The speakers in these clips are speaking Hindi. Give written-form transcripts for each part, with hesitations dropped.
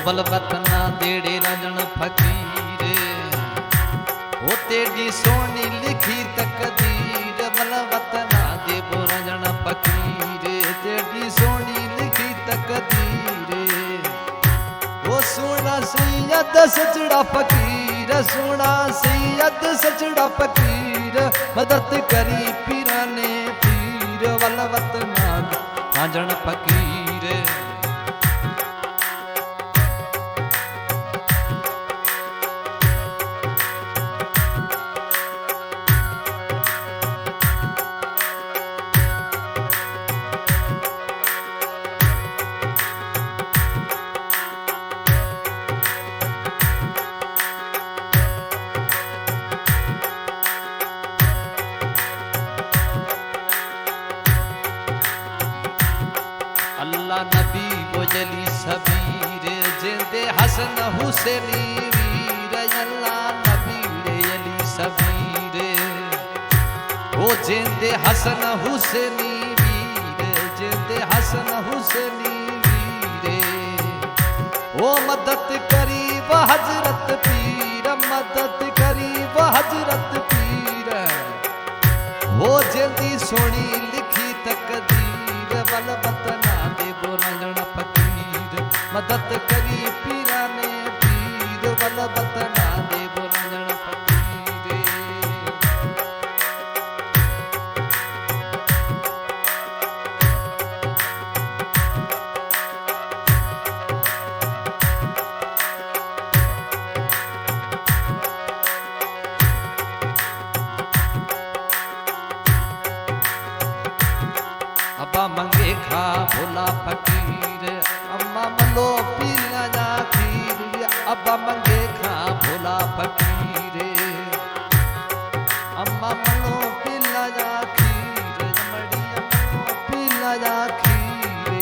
बलवत ना देड़े राजन फकीर वो तेरी सोनी लिखी तकदीर बलवत ना देबो राजन फकीर तेरी सोनी लिखी तकदीर वो सोना सैयद सचड़ा फकीर सोना सैयद सचड़ा फकीर मदद करी पीरा ने पीर बलवत ना राजन फकीर अल्लाह नबी बोजली सबीर जिंदे हसन हुसैनी वीर अल्लाह नबी अली सबीर ओ जिंदे हसन हुसैनी वीर जिंदे हसन हुसैनी वीर ओ मदद करी व हजरत पीर मदद करी व हजरत पीर वो जिंदी सोनी लिखी तकदीर बलवत ना देबो राजन फकीर मदद करी पीरा ने पीर बलवत ना देबो राजन फकीर अब्बा मंगे खा भोला फकीर अम्मा मलो पीला जा खीर अब्बा मंगे खा भोला फकीर अम्मा मलो पीला जा खीर जमड़ी अम्मा पीला जा खीर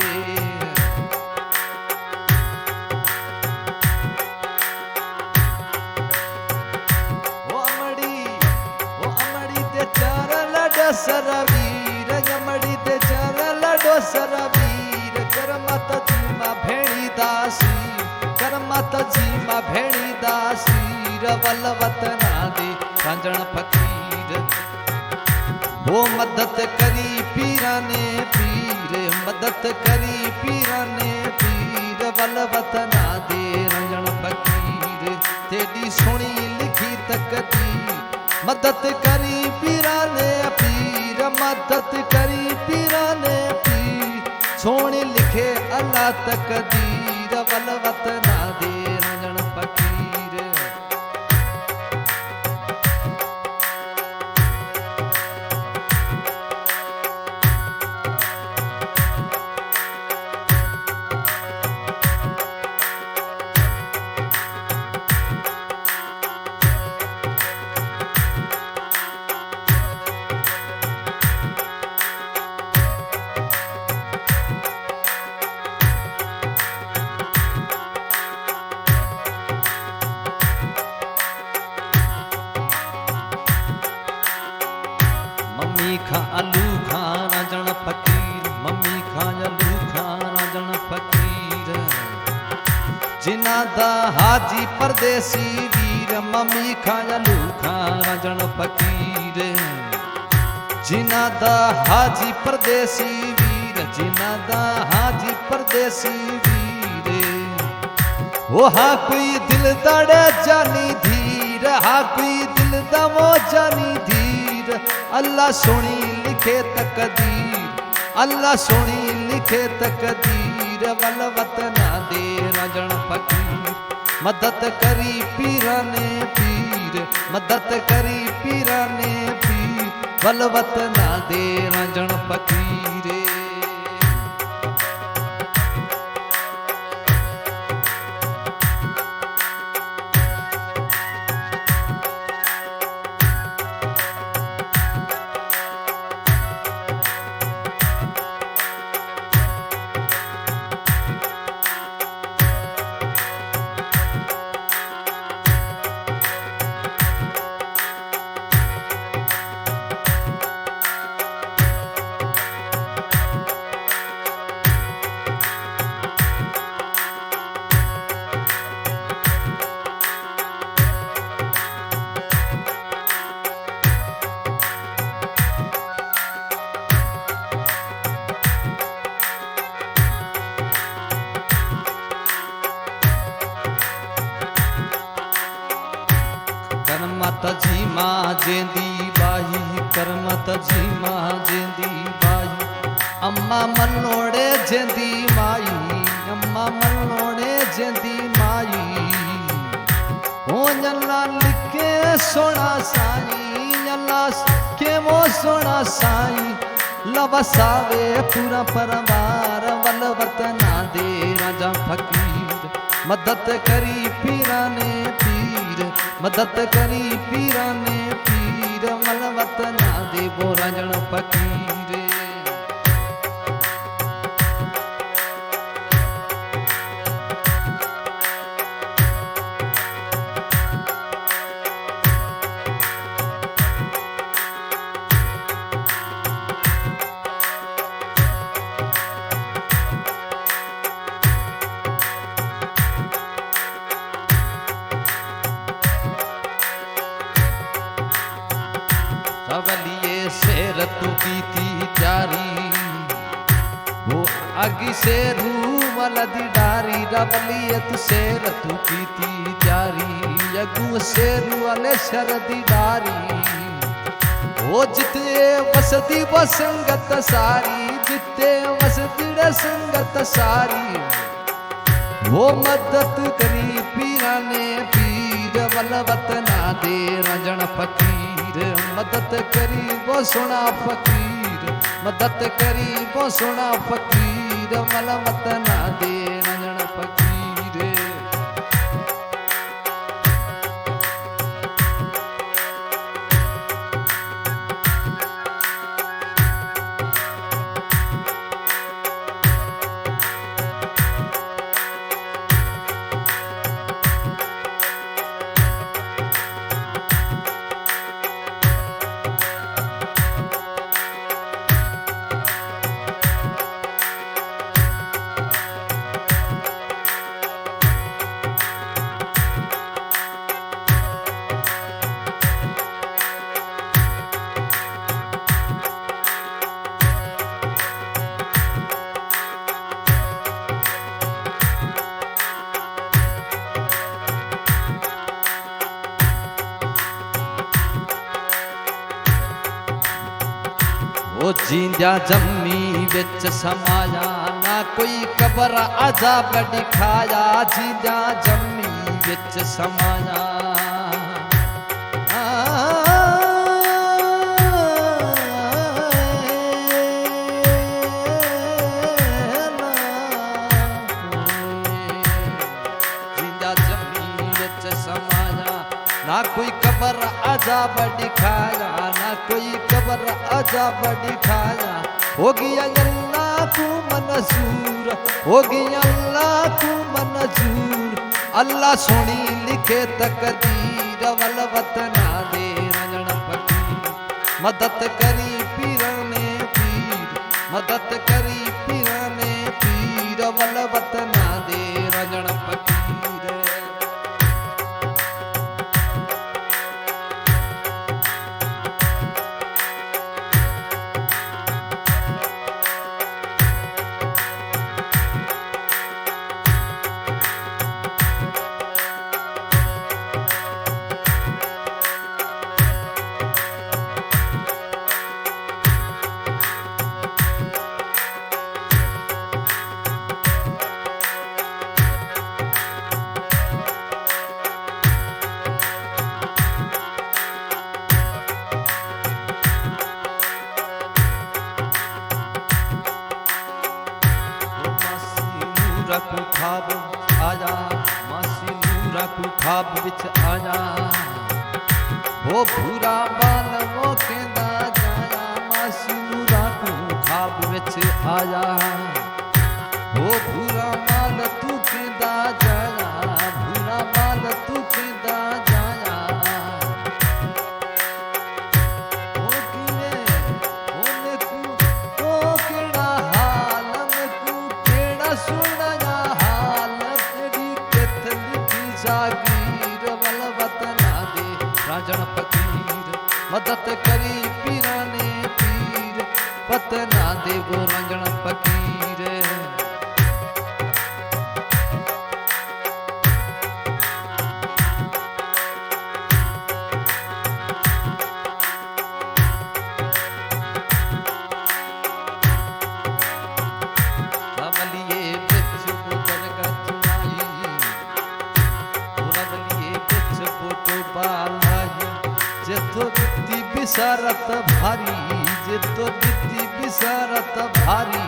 वो अमड़ी ते चार लड सरवीर जमड़ी ते चार लडो सरवीर करमत जी मां भेणी दासी करमत जी मां भेणी दासी बलवत ना दे राजन फकीर वो मदद करी पीरा ने पीर मदद करी पीरा ने पीर बलवत ना दे राजन फकीर तेरी सोनी लिखी तकदीर मदद करी पीरा ने पीर मदद करी पीरा ने पीर सोनी लिखे अल्लाह तकदीर बलवत ना दे राजन फकीर मम्मी खा आलू खा राजन फकीर मम्मी खा आलू खा राजन फकीर जिना दा हाजी परदेसी वीर मम्मी खा आलू खा राजन फकीर जिना दा हाजी परदेसी वीर जिना दा हाजी परदेसी वीर वो हा कोई दिल दड़े जानी धीर हा कोई दिल दमो जानी धीर अल्लाह सोनी लिखे तकदीर अल्लाह सोनी लिखे तकदीर बलवत ना दे राजन फकीर मदद करी पीरा ने पीर मदद करी पीरा ने पीर बलवत ना दे राजन फकीर जी मां जेंदी बाई करमत जी मां जेंदी बाई अम्मा मनोड़े जेंदी माई अम्मा मनोड़े जेंदी माई ओ नल्ला लिखे सोना साई नल्ला के वो सोना साई लवसावे पूरा परवार वल वतना दे राजा फकीर मदद करी पीरा ने पीर मदद करी पीरा ने पीर वल वतना दे वो राजन फकीर सवलिए शेर तू की थी प्यारी वो आगी शेरू वलदी डारी रवलिए तू शेर तू की थी प्यारी यगु शेरू वाले शरदी डारी वो जिते वसती वो संगत सारी जिते वसती रे संगत सारी वो मदद करी पीरा ने पीर वल वतना दे रंजन फकीर मदद करी वो सोना फकीर मदद करी वो सोना फकीर वल वतना दे रंजन फकीर वो जींदा जम्मी विच समाया ना कोई कबर अजाब दिखाया जींदा जम्मी विच समाया जींदा जम्मी विच समाया ना कोई कबर अजाब दिखाया ना कोई कबर अजाब दिखाया हो गया अल्लाह को मंजूर हो गया अल्लाह को मंजूर अल्लाह सोनी लिखे तकदीर वल वतना दे रंजन फकीर मदद करी पीर ने पीर मदद करी पीर ने पीर वल वतना दे रंजन फकीर नूरा को खाब आया मासी नूरा को खाब विच आया वो भूरा बाल वो केंदा जाया मासी नूरा को खाब विच आया वो भूरा बाल तू केंदा जाया भूरा बाल तू केंदा जाया ओ किए ओने को तो केड़ा हाल में को केड़ा सुना जागीर वल वतना दे राजन फकीर मदद करी पीरा ने पीर वतना दे वो राजन फकीर जितो दिती बिसारत भारी, जितो दिती बिसारत भारी।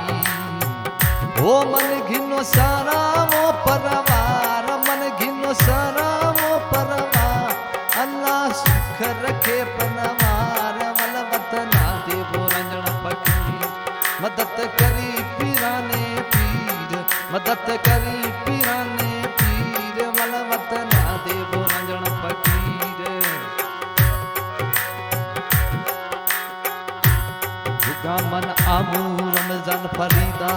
हो मन घिनो सारा मो परवार, मन घिनो सारा मो परवार। अल्लाह सुख रखे पनवार, मल वतना देवो रंजन फकीर। मदद करी पीराने पीर, मदद करी पीराने पीर। मल वतना देवो रंजन फकीर। भुगा मन आमू रमजान फरीदा,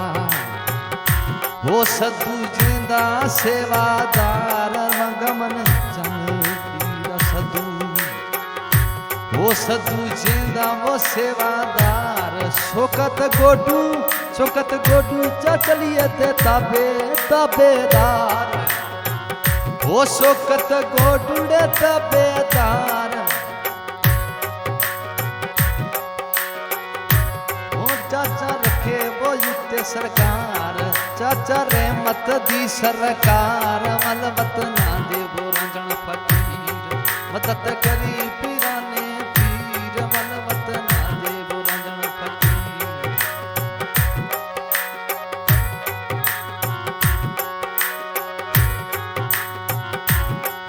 हो सदू जिंदा सेवादार। मगमन जन पीरा सदू, हो सदू जिंदा वो सेवादार। शोकत गोडू चलिए ते ताबे ताबेदार। हो शोकत गोडूड़े ताबेदार। हो चाचा रखे वो युते सरकार, चाचा रहमत दी सरकार। मल वतना देवो रंजन फकीर, मदद करी पीराने पीर। मल वतना देवो रंजन फकीर।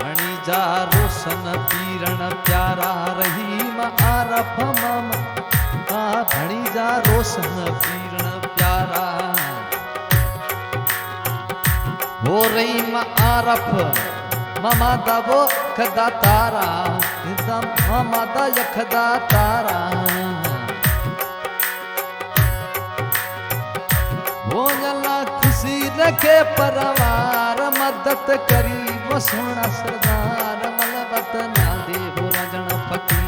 भणी जा रोशन पीरण प्यारा, रहीम आरफ मम। भणी जा रोशन पीरण प्यारा, हो रहीम आरफ ममा दा वो खदा तारा। ममा दा यखदा तारा। वो जला खुशी रखे परवार, मदद करी वो सोना सरदार। मल वतना देवो रंजन फकीर।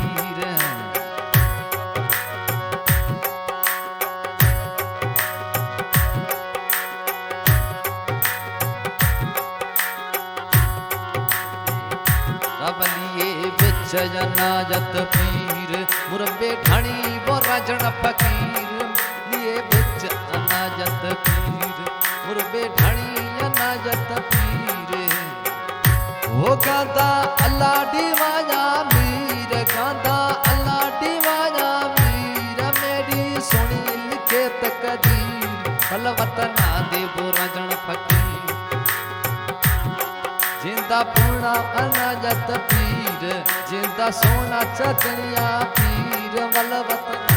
रवलिए बिच जनाजत पीर, मुरबे ढाणी वो रंजन फकीर। लिए बिच अनाजत पीर, मुरबे ढाणी अनाजत पीर। हो गांदा अल्लाह दीवाना मीर, गांदा अल्लाह दीवाना मीर। मेरी सोनी लिखे तकदीर, मल वतना देवो रंजन फकीर। जिंदा पूर्णा अनाजत पीर, जिंदा सोना चचनिया पीर। मल वतना